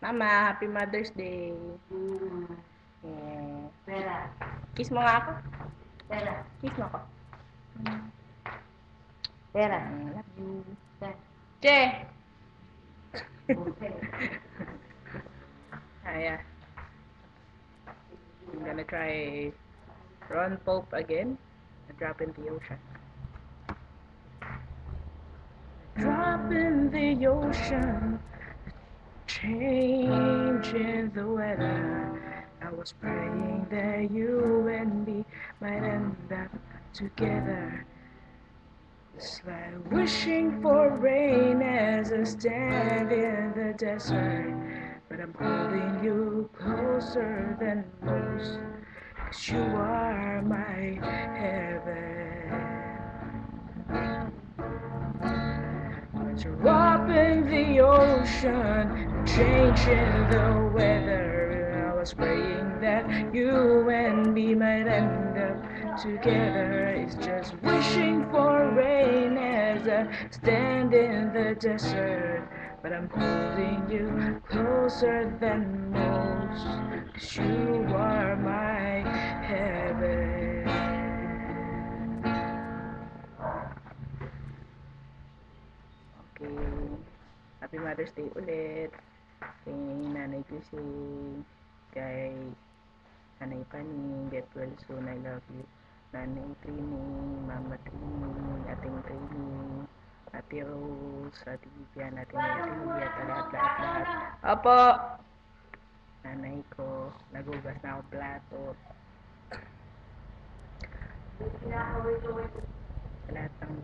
Mama, Happy Mother's Day. Yeah. Pera. Kiss mo nga ako. Pera. Kiss mo ako. Pera. Love you. Pera. Che! Okay. Yeah. I'm gonna try Ron Pope again. A drop in the ocean. Drop in the ocean, changing the weather. I was praying that you and me might end up together. It's like wishing for rain as I stand in the desert. But I'm holding you closer than most, 'cause you are my heaven. Drop in the ocean, changing the weather. I was praying that you and me might end up together. It's just wishing for rain as I stand in the desert. But I'm holding you closer than most, 'cause you are my heaven. Okay. Happy Mother's Day ulit. Kay Nanay Gising, kay Nanay Paning, get well soon, I love you. Nanay Trining, Mama Trining, Ating Trining, Ate Rose, Ate Vivian, Ate Maria, lahat. Opo! Nanay ko, nagugas na ako plato. Lahat ng